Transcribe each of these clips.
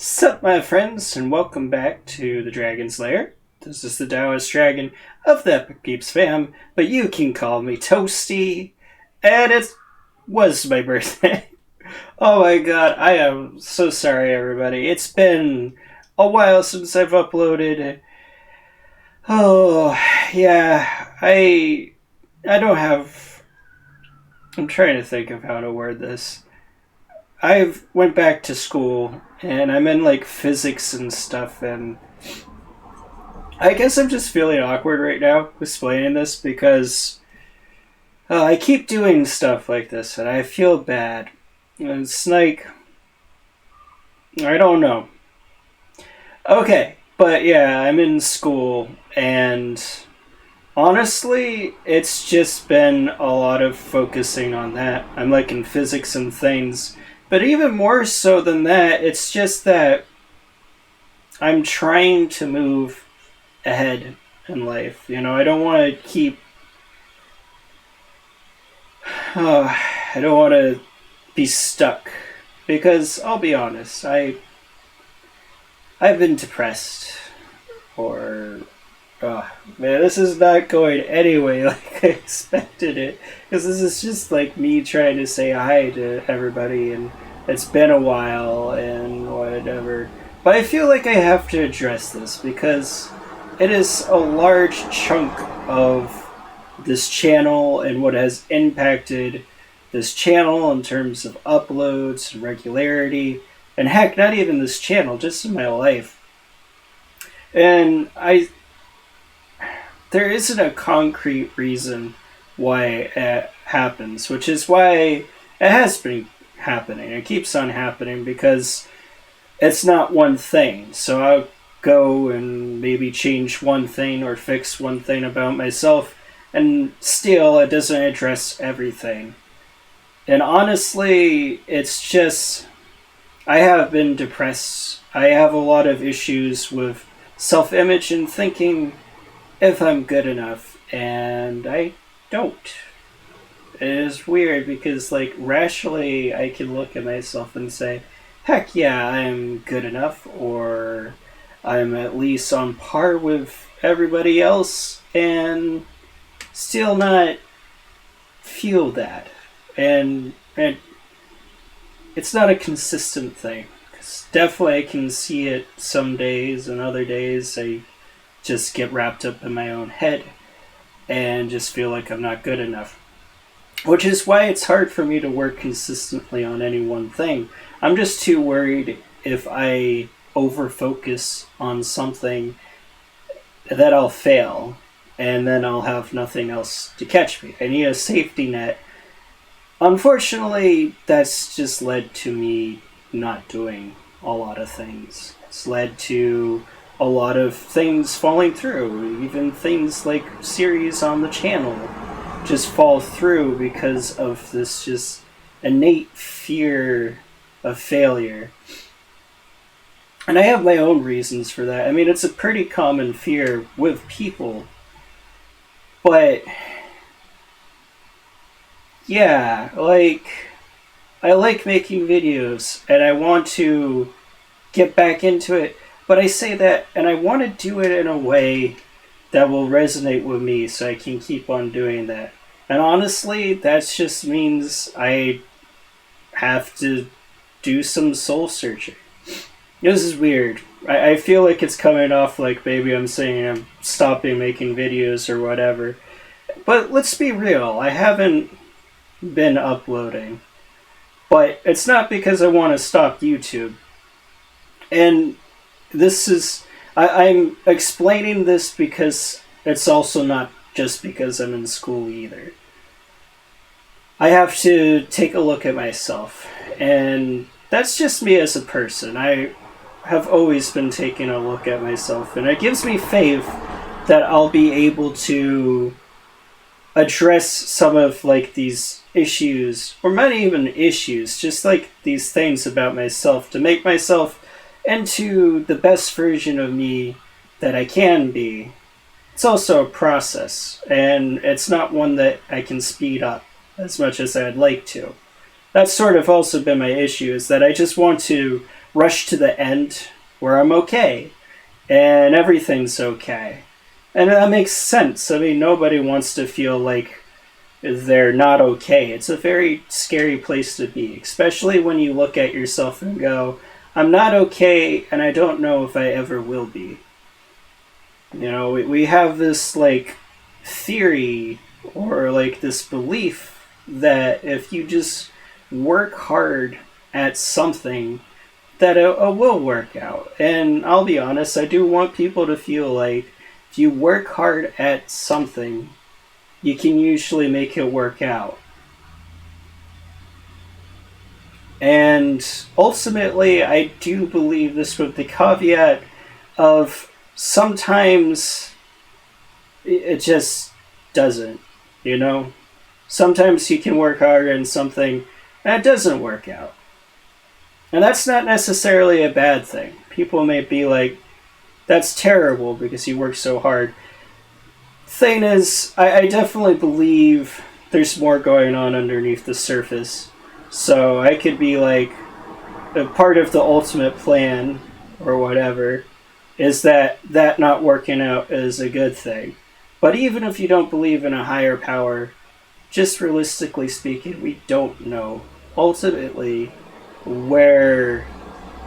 Sup, my friends, and welcome back to the Dragon's Lair. This is the Taoist Dragon of the Epic Peeps fam, but you can call me Toasty. And it was my birthday. Oh my god, I am so sorry, everybody. It's been a while since I've uploaded. Oh, yeah, I don't have. I'm trying to think of how to word this. I've went back to school and I'm in like physics and stuff, and I guess I'm just feeling awkward right now explaining this because I keep doing stuff like this and I feel bad. And it's like, I don't know. Okay, but yeah, I'm in school, and honestly, it's just been a lot of focusing on that. I'm like in physics and things. But even more so than that, it's just that I'm trying to move ahead in life. You know, I don't want to keep. I don't want to be stuck. Because I'll be honest, I've been depressed. Or. Oh, man, this is not going anyway like I expected it. Because this is just like me trying to say hi to everybody, and it's been a while and whatever. But I feel like I have to address this because it is a large chunk of this channel and what has impacted this channel in terms of uploads and regularity. And heck, not even this channel, just in my life. And there isn't a concrete reason why it happens, which is why it has been happening. It keeps on happening because it's not one thing. So I'll go and maybe change one thing or fix one thing about myself, and still it doesn't address everything. And honestly, it's just, I have been depressed. I have a lot of issues with self-image and thinking if I'm good enough, and I don't. It is weird because, like, rationally, I can look at myself and say, heck yeah, I'm good enough, or I'm at least on par with everybody else, and still not feel that. And it's not a consistent thing. 'Cause definitely I can see it some days, and other days I just get wrapped up in my own head and just feel like I'm not good enough. Which is why it's hard for me to work consistently on any one thing. I'm just too worried if I over-focus on something that I'll fail, and then I'll have nothing else to catch me. I need a safety net. Unfortunately, that's just led to me not doing a lot of things. It's led to a lot of things falling through. Even things like series on the channel just fall through because of this just innate fear of failure. And I have my own reasons for that. I mean, it's a pretty common fear with people. But yeah, like, I like making videos and I want to get back into it. But I say that, and I want to do it in a way that will resonate with me so I can keep on doing that. And honestly, that just means I have to do some soul searching. This is weird. I feel like it's coming off like maybe I'm saying I'm stopping making videos or whatever. But let's be real, I haven't been uploading. But it's not because I want to stop YouTube. And this is, I'm explaining this because it's also not just because I'm in school either. I have to take a look at myself, and that's just me as a person. I have always been taking a look at myself, and it gives me faith that I'll be able to address some of like these issues, or not even issues, just like these things about myself to make myself into the best version of me that I can be. It's also a process, and it's not one that I can speed up as much as I'd like to. That's sort of also been my issue, is that I just want to rush to the end where I'm okay and everything's okay. And that makes sense. I mean, nobody wants to feel like they're not okay. It's a very scary place to be, especially when you look at yourself and go, I'm not okay, and I don't know if I ever will be. You know, we have this, like, theory or, like, this belief that if you just work hard at something, that it will work out. And I'll be honest, I do want people to feel like if you work hard at something, you can usually make it work out. And ultimately, I do believe this with the caveat of sometimes it just doesn't, you know? Sometimes you can work hard on something and it doesn't work out. And that's not necessarily a bad thing. People may be like, that's terrible because you work so hard. Thing is, I definitely believe there's more going on underneath the surface. So I could be like, a part of the ultimate plan or whatever is that not working out is a good thing. But even if you don't believe in a higher power, just realistically speaking, we don't know ultimately where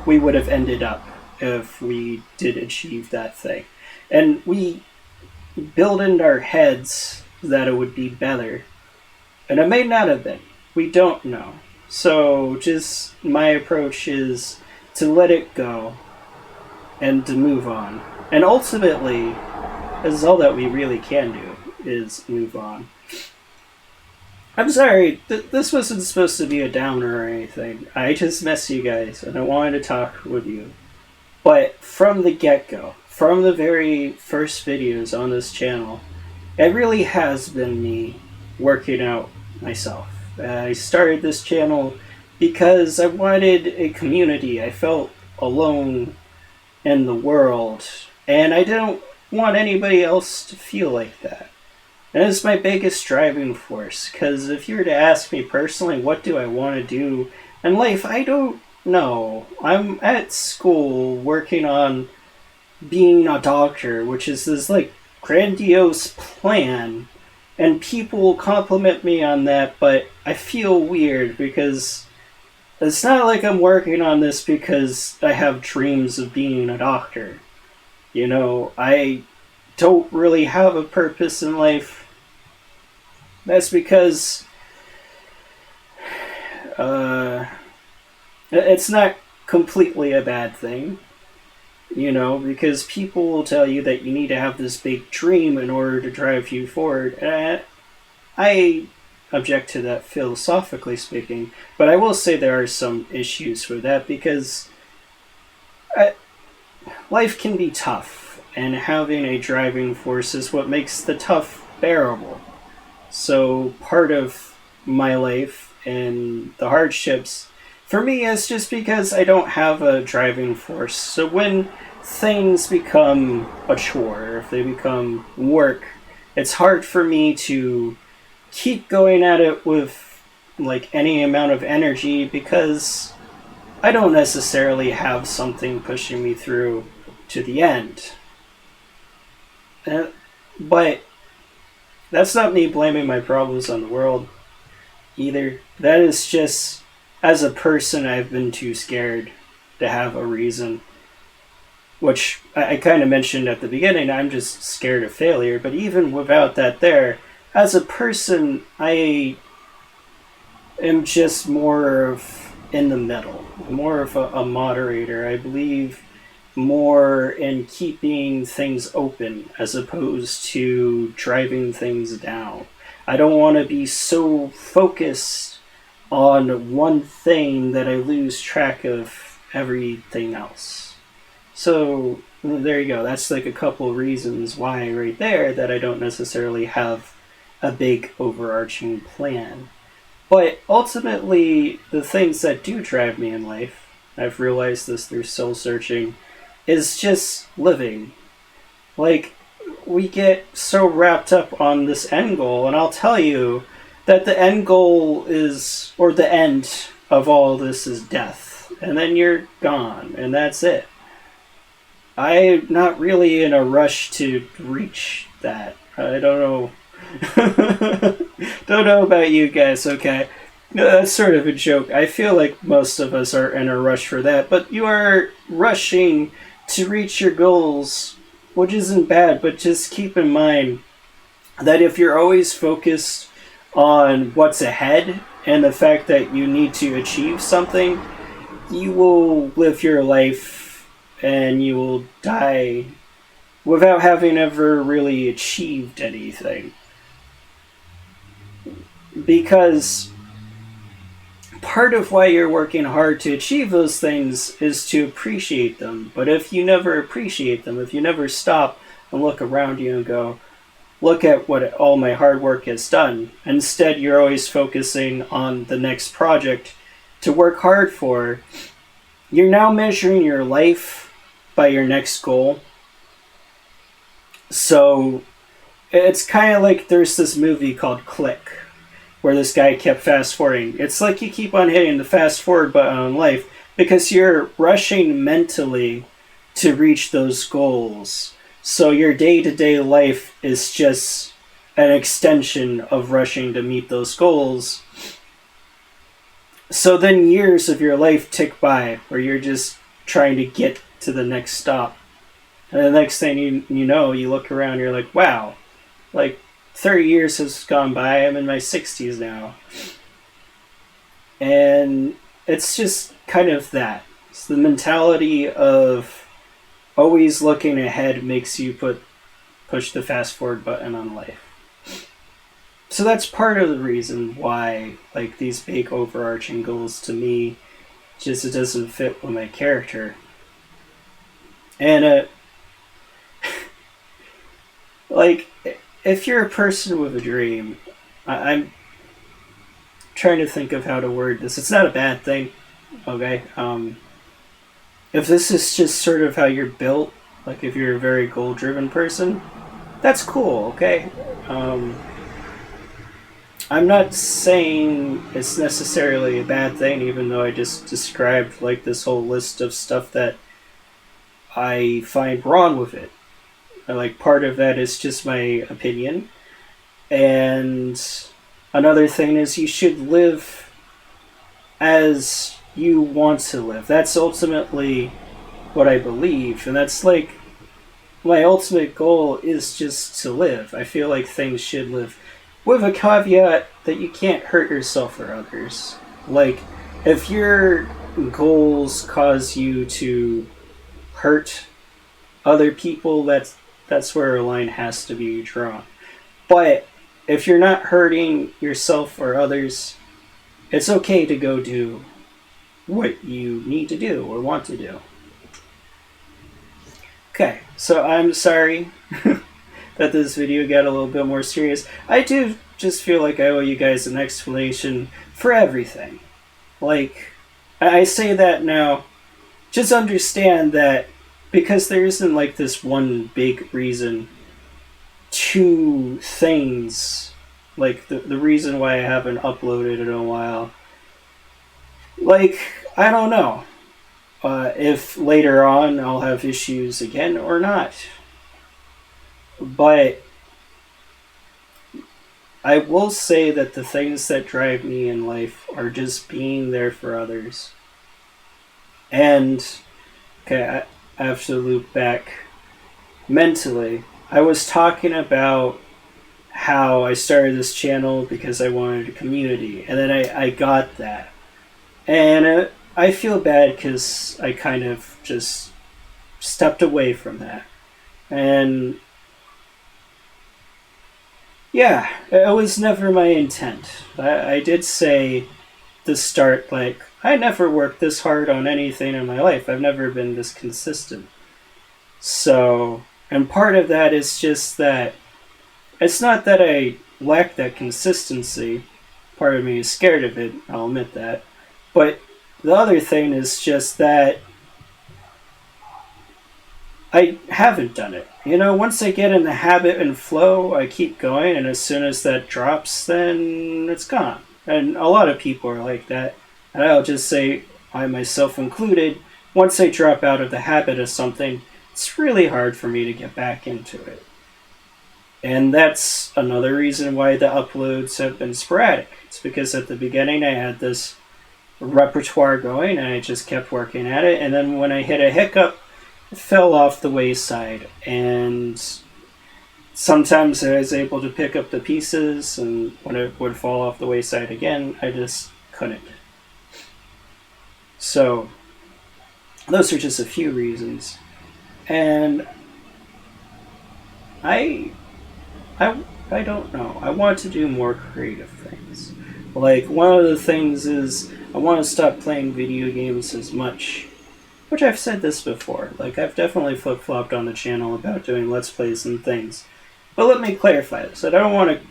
we would have ended up if we did achieve that thing. And we build in our heads that it would be better. And it may not have been. We don't know. So just my approach is to let it go and to move on. And ultimately, this is all that we really can do, is move on. I'm sorry, this wasn't supposed to be a downer or anything. I just miss you guys, and I wanted to talk with you. But from the get-go, from the very first videos on this channel, it really has been me working out myself. I started this channel because I wanted a community. I felt alone in the world, and I didn't want anybody else to feel like that. And it's my biggest driving force, because if you were to ask me personally, what do I want to do in life, I don't know. I'm at school working on being a doctor, which is this, like, grandiose plan, and people compliment me on that, but I feel weird because it's not like I'm working on this because I have dreams of being a doctor. You know, I don't really have a purpose in life. That's because it's not completely a bad thing. You know, because people will tell you that you need to have this big dream in order to drive you forward. And I object to that philosophically speaking, but I will say there are some issues with that because life can be tough, and having a driving force is what makes the tough bearable. So part of my life and the hardships for me is just because I don't have a driving force. So when things become a chore, if they become work, it's hard for me to keep going at it with like any amount of energy because I don't necessarily have something pushing me through to the end. But that's not me blaming my problems on the world either. That is just, as a person, I've been too scared to have a reason. Which I kind of mentioned at the beginning, I'm just scared of failure. But even without that there, as a person, I am just more of in the middle. More of a moderator. I believe more in keeping things open as opposed to driving things down. I don't want to be so focused on one thing that I lose track of everything else. So there you go. That's like a couple reasons why right there that I don't necessarily have a big overarching plan. But ultimately, the things that do drive me in life, I've realized this through soul searching, is just living. Like, we get so wrapped up on this end goal, and I'll tell you that the end goal is, or the end of all this is death. and then you're gone, and that's it. I'm not really in a rush to reach that. I don't know. Don't know about you guys, okay? No, that's sort of a joke. I feel like most of us are in a rush for that, but you are rushing to reach your goals, which isn't bad, but just keep in mind that if you're always focused on what's ahead and the fact that you need to achieve something, you will live your life and you will die without having ever really achieved anything. Because part of why you're working hard to achieve those things is to appreciate them. But if you never appreciate them, if you never stop and look around you and go, look at what all my hard work has done, instead you're always focusing on the next project to work hard for, you're now measuring your life by your next goal. So it's kind of like there's this movie called Click, where this guy kept fast forwarding. It's like you keep on hitting the fast forward button on life because you're rushing mentally to reach those goals. So your day-to-day life is just an extension of rushing to meet those goals. So then years of your life tick by where you're just trying to get to the next stop. And the next thing you know, you look around and you're like, wow, like 30 years has gone by. I'm in my 60s now. And it's just kind of that. It's the mentality of always looking ahead makes you push the fast forward button on life. So that's part of the reason why like these big overarching goals to me just it doesn't fit with my character. And like if you're a person with a dream, I'm trying to think of how to word this. It's not a bad thing, okay? If this is just sort of how you're built, like if you're a very goal-driven person, that's cool, okay? I'm not saying it's necessarily a bad thing, even though I just described like this whole list of stuff that I find wrong with it. Like part of that is just my opinion, and another thing is you should live as you want to live. That's ultimately what I believe, and that's like my ultimate goal is just to live. I feel like things should live with a caveat that you can't hurt yourself or others. Like if your goals cause you to hurt other people, that's where a line has to be drawn. But if you're not hurting yourself or others, it's okay to go do what you need to do or want to do. Okay, so I'm sorry that this video got a little bit more serious. I do just feel like I owe you guys an explanation for everything. Like, I say that now, just understand that because there isn't like this one big reason, two things, like the reason why I haven't uploaded in a while. Like, I don't know if later on I'll have issues again or not. But I will say that the things that drive me in life are just being there for others. And, okay, I have to loop back mentally. I was talking about how I started this channel because I wanted a community, and then I got that. And I feel bad because I kind of just stepped away from that. And yeah, it was never my intent. I did say to start, like, I never worked this hard on anything in my life. I've never been this consistent. So, and part of that is just that it's not that I lack that consistency. Part of me is scared of it, I'll admit that. But the other thing is just that I haven't done it. You know, once I get in the habit and flow, I keep going, and as soon as that drops, then it's gone. And a lot of people are like that. And I'll just say, I myself included, once I drop out of the habit of something, it's really hard for me to get back into it. And that's another reason why the uploads have been sporadic. It's because at the beginning I had this repertoire going and I just kept working at it, and then when I hit a hiccup, it fell off the wayside. And sometimes I was able to pick up the pieces, and when it would fall off the wayside again, I just couldn't. So, those are just a few reasons. And I I don't know. I want to do more creative things. Like, one of the things is I want to stop playing video games as much. Which I've said this before. Like, I've definitely flip-flopped on the channel about doing Let's Plays and things. But let me clarify this. I don't want to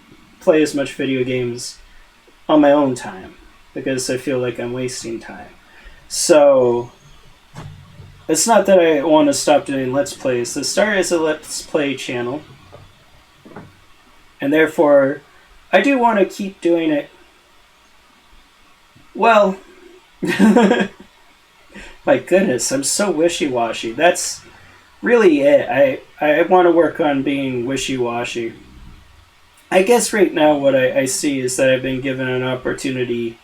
play as much video games on my own time, because I feel like I'm wasting time. So, it's not that I want to stop doing Let's Plays. The start is a Let's Play channel, and therefore, I do want to keep doing it. Well, my goodness, I'm so wishy-washy. That's really it. I want to work on being wishy-washy. I guess right now what I see is that I've been given an opportunity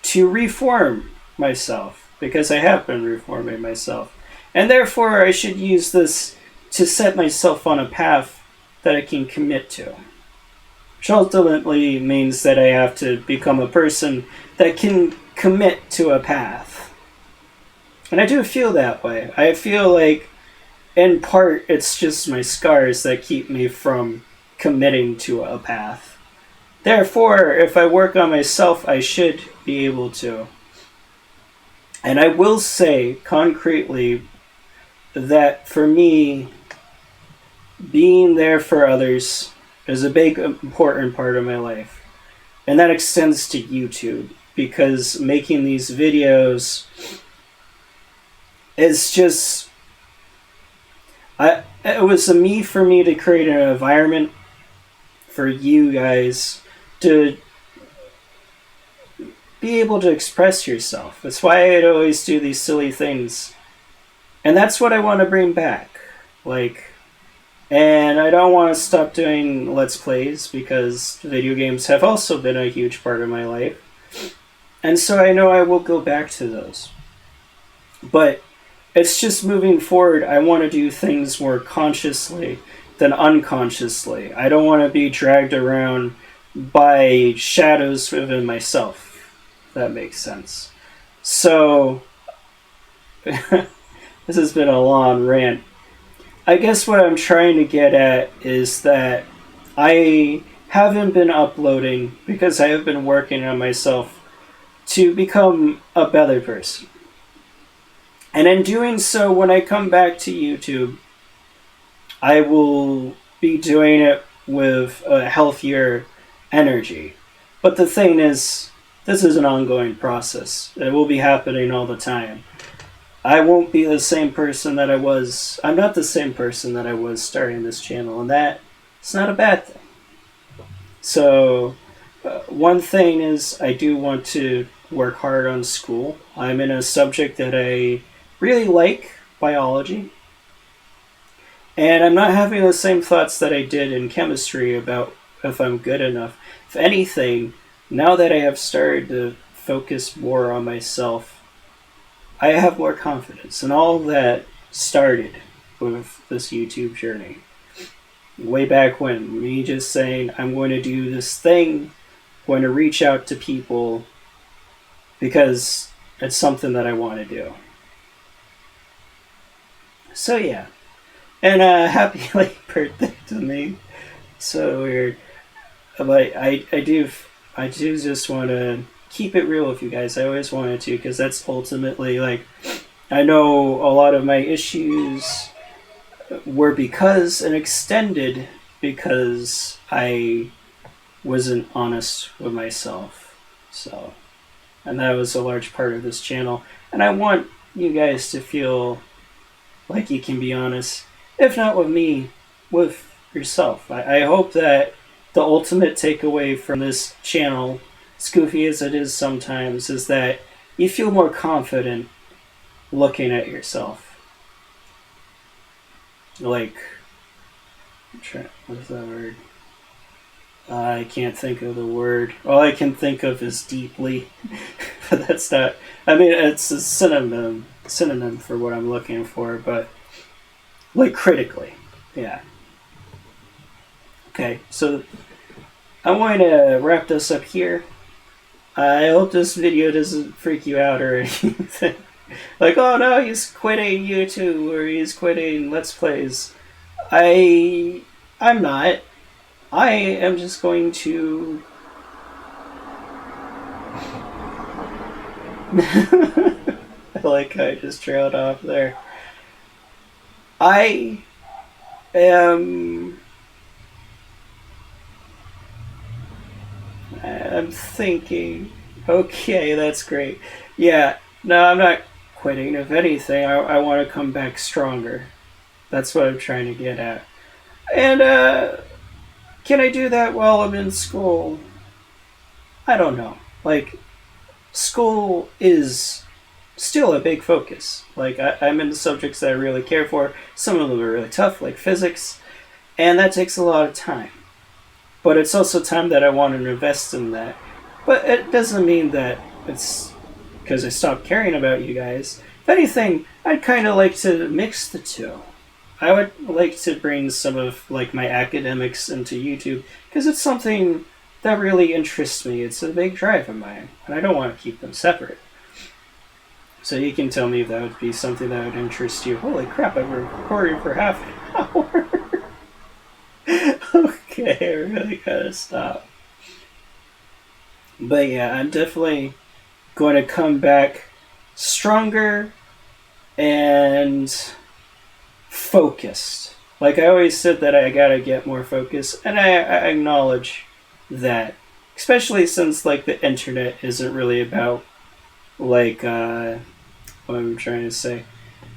to reform myself, because I have been reforming myself. And therefore, I should use this to set myself on a path that I can commit to. Which ultimately means that I have to become a person that can commit to a path. And I do feel that way. I feel like, in part, it's just my scars that keep me from committing to a path. Therefore, if I work on myself, I should be able to. And I will say, concretely, that for me, being there for others is a big, important part of my life. And that extends to YouTube, because making these videos is just... it was for me to create an environment for you guys to be able to express yourself. That's why I'd always do these silly things. And that's what I want to bring back. And I don't want to stop doing Let's Plays, because video games have also been a huge part of my life. And so I know I will go back to those. But it's just moving forward, I want to do things more consciously than unconsciously. I don't want to be dragged around by shadows within myself, if that makes sense. So, this has been a long rant. I guess what I'm trying to get at is that I haven't been uploading because I have been working on myself to become a better person. And in doing so, when I come back to YouTube, I will be doing it with a healthier energy. But the thing is, this is an ongoing process. It will be happening all the time. I won't be the same person that I was. I'm not the same person that I was starting this channel, and it's not a bad thing. So, one thing is, I do want to work hard on school. I'm in a subject that I really like, biology. And I'm not having the same thoughts that I did in chemistry about if I'm good enough. If anything, now that I have started to focus more on myself, I have more confidence. And all that started with this YouTube journey. Way back when, me just saying, I'm going to do this thing, I'm going to reach out to people, because it's something that I want to do. So yeah. And happy late birthday to me. So weird. But I do just want to keep it real with you guys. I always wanted to, because that's ultimately, I know a lot of my issues were and extended because I wasn't honest with myself. So, and that was a large part of this channel. And I want you guys to feel like you can be honest, if not with me, with yourself. I hope that the ultimate takeaway from this channel, as goofy as it is sometimes, is that you feel more confident looking at yourself. Like, what's that word? I can't think of the word. All I can think of is deeply, but that's not. I mean, it's a synonym for what I'm looking for, but like critically, yeah. Okay, so I'm going to wrap this up here. I hope this video doesn't freak you out or anything. Like, oh no, he's quitting YouTube or he's quitting Let's Plays. I'm not. I am just going to. I like how I just trailed off there. I am. I'm thinking. Okay, that's great. Yeah, no, I'm not quitting. If anything, I want to come back stronger. That's what I'm trying to get at. And, can I do that while I'm in school? I don't know. Like, school is still a big focus. Like, I'm into subjects that I really care for. Some of them are really tough, like physics, and that takes a lot of time. But it's also time that I want to invest in that. But it doesn't mean that it's because I stopped caring about you guys. If anything, I'd kind of like to mix the two. I would like to bring some of like my academics into YouTube because it's something that really interests me. It's a big drive of mine, and I don't want to keep them separate. So you can tell me if that would be something that would interest you. Holy crap, I've been recording for half an hour. Okay, I really gotta stop. But yeah, I'm definitely going to come back stronger and focused. Like I always said that I gotta get more focused, and I acknowledge that. Especially since like the internet isn't really about like what I'm trying to say,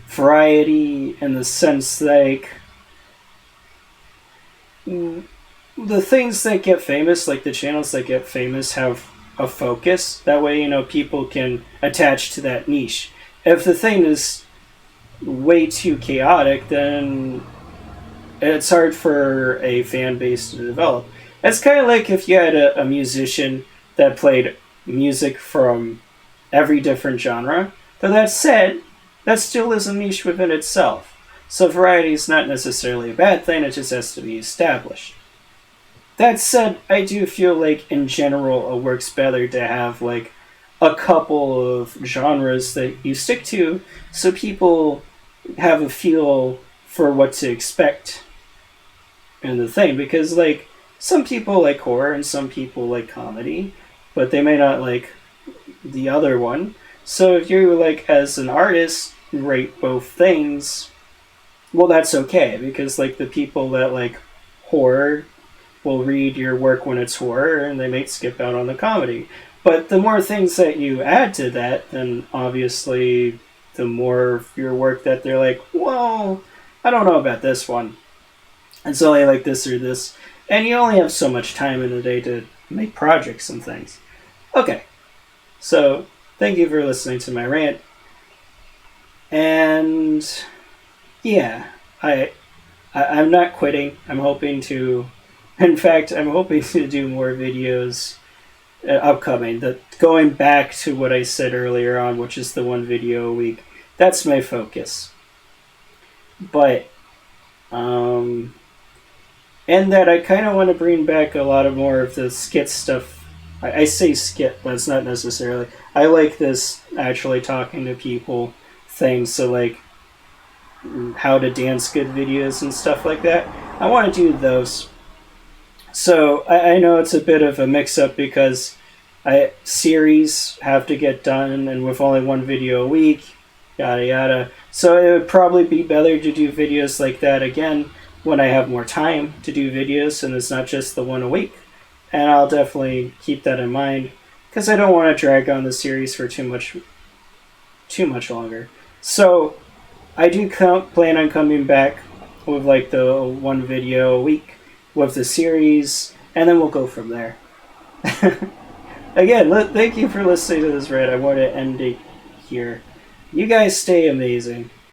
variety in the sense like the things that get famous, like the channels that get famous, have a focus. That way, you know, people can attach to that niche. If the thing is way too chaotic, then it's hard for a fan base to develop. It's kind of like if you had a musician that played music from every different genre. But that said, that still is a niche within itself. So variety is not necessarily a bad thing, it just has to be established. That said, I do feel like in general it works better to have like a couple of genres that you stick to so people have a feel for what to expect in the thing. Because like some people like horror and some people like comedy, but they may not like the other one. So if you like as an artist rate both things, well that's okay, because like the people that like horror will read your work when it's horror and they might skip out on the comedy. But the more things that you add to that, then obviously the more of your work that they're like, well, I don't know about this one. And so I like this or this. And you only have so much time in the day to make projects and things. Okay. So, thank you for listening to my rant. And yeah, I'm not quitting. I'm hoping to, in fact, I'm hoping to do more videos upcoming. Going back to what I said earlier on, which is the one video a week. That's my focus. But, and that I kind of want to bring back a lot of more of the skit stuff. I say skit, but it's not necessarily. I like this actually talking to people thing, so like how to dance good videos and stuff like that. I want to do those. So I know it's a bit of a mix-up because series have to get done, and with only one video a week, yada yada. So it would probably be better to do videos like that again when I have more time to do videos, and it's not just the one a week. And I'll definitely keep that in mind because I don't want to drag on the series for too much longer. So I do plan on coming back with like the one video a week with the series, and then we'll go from there. Again, thank you for listening to this rant. I want to end it here. You guys stay amazing.